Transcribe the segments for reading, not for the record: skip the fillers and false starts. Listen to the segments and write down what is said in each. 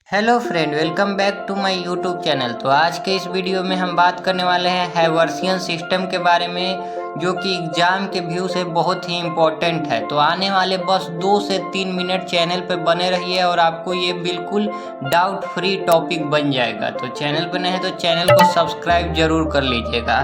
Hello friend, welcome back to my YouTube channel. तो आज के इस वीडियो में हम बात करने वाले हैं हैवर्सियन सिस्टम के बारे में, जो कि एग्जाम के व्यू से बहुत ही इम्पोर्टेंट है। तो आने वाले बस 2 से 3 मिनट चैनल पर बने रहिए और आपको ये बिल्कुल डाउट फ्री टॉपिक बन जाएगा। तो चैनल पर नए हैं तो चैनल को सब्सक्राइब जरूर कर लीजिएगा।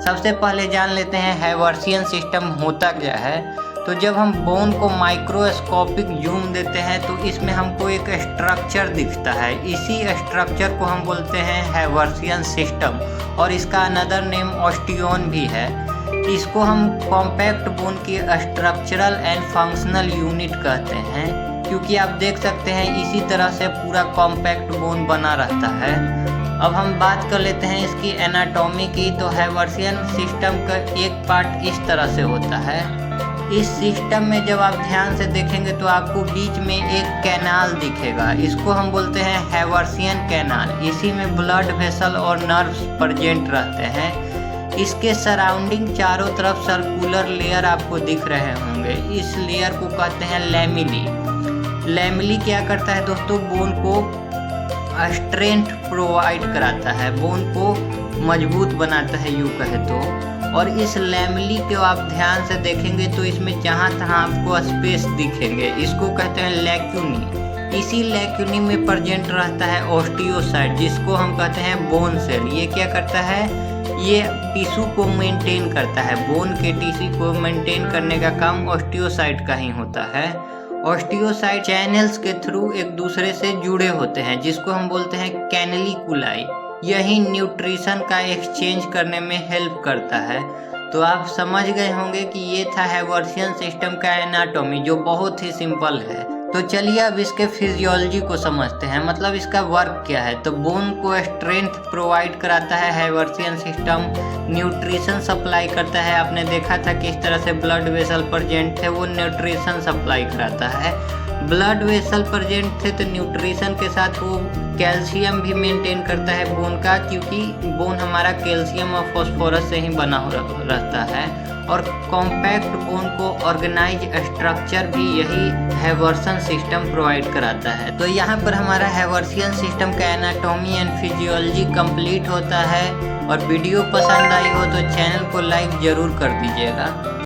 सबसे पहले जान लेते हैं हैवर्सियन सिस्टम होता क्या है। तो जब हम बोन को माइक्रोस्कोपिक जूम देते हैं तो इसमें हमको एक स्ट्रक्चर दिखता है। इसी स्ट्रक्चर को हम बोलते हैं हैवर्सियन सिस्टम, और इसका अनदर नेम ऑस्टियोन भी है। इसको हम कॉम्पैक्ट बोन की स्ट्रक्चरल एंड फंक्शनल यूनिट कहते हैं, क्योंकि आप देख सकते हैं इसी तरह से पूरा कॉम्पैक्ट बोन बना रहता है। अब हम बात कर लेते हैं इसकी एनाटॉमी की। तो हैवर्सियन सिस्टम का एक पार्ट इस तरह से होता है। इस सिस्टम में जब आप ध्यान से देखेंगे तो आपको बीच में एक कैनाल दिखेगा। इसको हम बोलते हैं हैवर्सियन कैनाल। इसी में ब्लड वेसल और नर्व्स प्रेजेंट रहते हैं। इसके सराउंडिंग चारों तरफ सर्कुलर लेयर आपको दिख रहे होंगे। इस लेयर को कहते हैं लैमिली। लैमिली क्या करता है दोस्तों? बोन को स्ट्रेंथ प्रोवाइड कराता है, बोन को मजबूत बनाता है यूँ कहे तो। और इस लैमिली को आप ध्यान से देखेंगे तो इसमें जहाँ तहाँ आपको स्पेस दिखेंगे। इसको कहते हैं लैक्यूनी। इसी लैक्यूनी में प्रेजेंट रहता है ऑस्टियोसाइट, जिसको हम कहते हैं बोन सेल। ये क्या करता है? ये टिश्यू को मेंटेन करता है। बोन के टिश्यू को मेंटेन करने का काम ऑस्टियोसाइट का ही होता है। ऑस्टियोसाइट चैनल्स के थ्रू एक दूसरे से जुड़े होते हैं, जिसको हम बोलते हैं कैनलिकुलाई। यही न्यूट्रिशन का एक्सचेंज करने में हेल्प करता है। तो आप समझ गए होंगे कि ये था हैवर्सियन सिस्टम का एनाटॉमी, जो बहुत ही सिंपल है। तो चलिए अब इसके फिजियोलॉजी को समझते हैं, मतलब इसका वर्क क्या है। तो बोन को स्ट्रेंथ प्रोवाइड कराता है हैवर्सियन सिस्टम, न्यूट्रिशन सप्लाई करता है। आपने देखा था किस तरह से ब्लड वेसल प्रेजेंट थे, वो न्यूट्रिशन सप्लाई कराता है। ब्लड वेसल प्रेजेंट थे तो न्यूट्रिशन के साथ वो कैल्शियम भी मेंटेन करता है बोन का, क्योंकि बोन हमारा कैल्शियम और फास्फोरस से ही बना हो रहता है। और कॉम्पैक्ट बोन को ऑर्गेनाइज स्ट्रक्चर भी यही हैवर्सियन सिस्टम प्रोवाइड कराता है। तो यहाँ पर हमारा हैवर्सियन सिस्टम का एनाटॉमी एंड फिजियोलॉजी कंप्लीट होता है। और वीडियो पसंद आई हो तो चैनल को लाइक ज़रूर कर दीजिएगा।